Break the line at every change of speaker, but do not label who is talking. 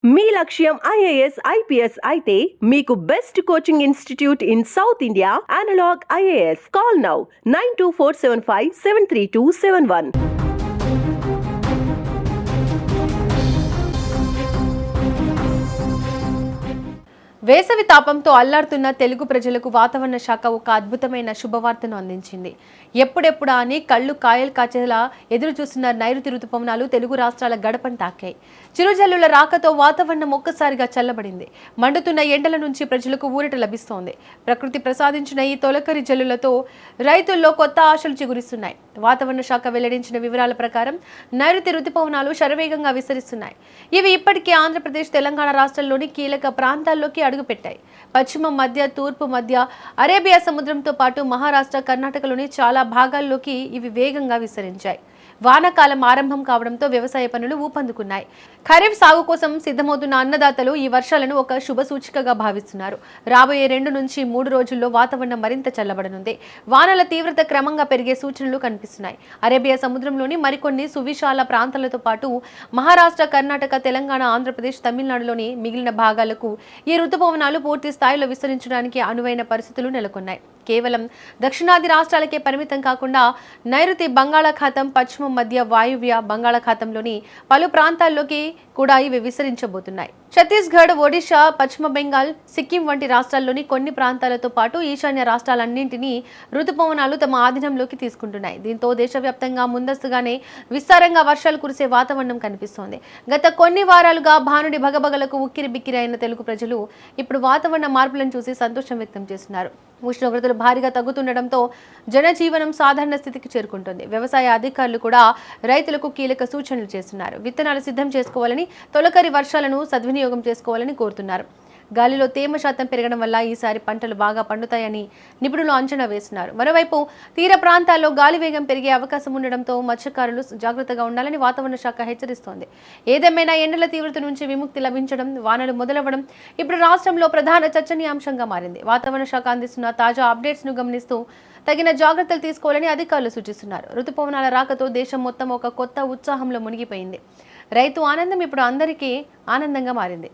మీ లక్ష్యం IAS IPS అయితే మీకు best coaching institute in south India Analog IAS. Call now 9247573271.
వేసవి తాపంతో అల్లాడుతున్న తెలుగు ప్రజలకు వాతావరణ శాఖ ఒక అద్భుతమైన శుభవార్తను అందించింది. ఎప్పుడెప్పుడా అని కళ్ళు కాయలు కాచేలా ఎదురు చూస్తున్న నైరుతి రుతుపవనాలు తెలుగు రాష్ట్రాల గడపను తాకాయి. చిరుజల్లుల రాకతో వాతావరణం ఒక్కసారిగా చల్లబడింది. మండుతున్న ఎండల నుంచి ప్రజలకు ఊరట లభిస్తోంది. ప్రకృతి ప్రసాదించిన ఈ తొలకరి జల్లులతో రైతుల్లో కొత్త ఆశలు చిగురిస్తున్నాయి. వాతావరణ శాఖ వెల్లడించిన వివరాల ప్రకారం నైరుతి రుతుపవనాలు శరవేగంగా విస్తరిస్తున్నాయి. ఇవి ఇప్పటికే ఆంధ్రప్రదేశ్, తెలంగాణ రాష్ట్రాల్లోని కీలక ప్రాంతాల్లోకి అడుగుపెట్టాయి. పశ్చిమ మధ్య, తూర్పు మధ్య అరేబియా సముద్రంతో పాటు మహారాష్ట్ర, కర్ణాటకలోని చాలా భాగాల్లోకి ఇవి వేగంగా విస్తరించాయి. వానాకాలం ఆరంభం కావడంతో వ్యవసాయ పనులు ఊపందుకున్నాయి. ఖరీఫ్ సాగు కోసం సిద్ధమవుతున్న అన్నదాతలు ఈ వర్షాలను ఒక శుభ సూచికగా భావిస్తున్నారు. రాబోయే 2 నుంచి 3 రోజుల్లో వాతావరణం మరింత చల్లబడనుంది. వానల తీవ్రత క్రమంగా పెరిగే సూచనలు కనిపిస్తున్నాయి. అరేబియా సముద్రంలోని మరికొన్ని సువిశాల ప్రాంతాలతో పాటు మహారాష్ట్ర, కర్ణాటక, తెలంగాణ, ఆంధ్రప్రదేశ్, తమిళనాడులోని మిగిలిన భాగాలకు ఈ రుతుపవనాలు పూర్తి స్థాయిలో విస్తరించడానికి అనువైన పరిస్థితులు నెలకొన్నాయి. కేవలం దక్షిణాది రాష్ట్రాలకే పరిమితం కాకుండా నైరుతి బంగాళాఖాతం, పశ్చిమ మధ్య వాయువ్య బంగాళాఖాతంలోని పలు ప్రాంతాల్లోకి కూడా ఇవి విస్తరించబోతున్నాయి. ఛత్తీస్గఢ్, ఒడిశా, పశ్చిమ బెంగాల్, సిక్కిం వంటి రాష్ట్రాల్లోని కొన్ని ప్రాంతాలతో పాటు ఈశాన్య రాష్ట్రాలన్నింటినీ రుతుపవనాలు తమ ఆధీనంలోకి తీసుకుంటున్నాయి. దీంతో దేశవ్యాప్తంగా ముందస్తుగానే విస్తారంగా వర్షాలు కురిసే వాతావరణం కనిపిస్తోంది. గత కొన్ని వారాలుగా భానుడి భగభగలకు ఉక్కిరి బిక్కిరి అయిన తెలుగు ప్రజలు ఇప్పుడు వాతావరణ మార్పులను చూసి సంతోషం వ్యక్తం చేస్తున్నారు. ఉష్ణోగ్రతలు భారీగా తగ్గుతుండటంతో జనజీవనం సాధారణ స్థితికి చేరుకుంటుంది. వ్యవసాయ అధికారులు కూడా రైతులకు కీలక సూచనలు చేస్తున్నారు. విత్తనాలు సిద్ధం చేసుకోవాలని, తొలకరి వర్షాలను సద్వినియోగం చేసుకోవాలని కోరుతున్నారు. గాలిలో తేమ శాతం పెరగడం వల్ల ఈసారి పంటలు బాగా పండుతాయని నిపుణులు అంచనా వేస్తున్నారు. మరోవైపు తీర ప్రాంతాల్లో గాలి వేగం పెరిగే అవకాశం ఉండడంతో మత్స్యకారులు జాగ్రత్తగా ఉండాలని వాతావరణ శాఖ హెచ్చరిస్తోంది. ఏదేమైనా ఎండల తీవ్రత నుంచి విముక్తి లభించడం, వానలు మొదలవ్వడం ఇప్పుడు రాష్ట్రంలో ప్రధాన చర్చనీయాంశంగా మారింది. వాతావరణ శాఖ అందిస్తున్న తాజా అప్డేట్స్ ను గమనిస్తూ తగిన జాగ్రత్తలు తీసుకోవాలని అధికారులు సూచిస్తున్నారు. రుతుపవనాల రాకతో దేశం మొత్తం ఒక కొత్త ఉత్సాహంలో మునిగిపోయింది. రైతు ఆనందం ఇప్పుడు అందరికీ ఆనందంగా మారింది.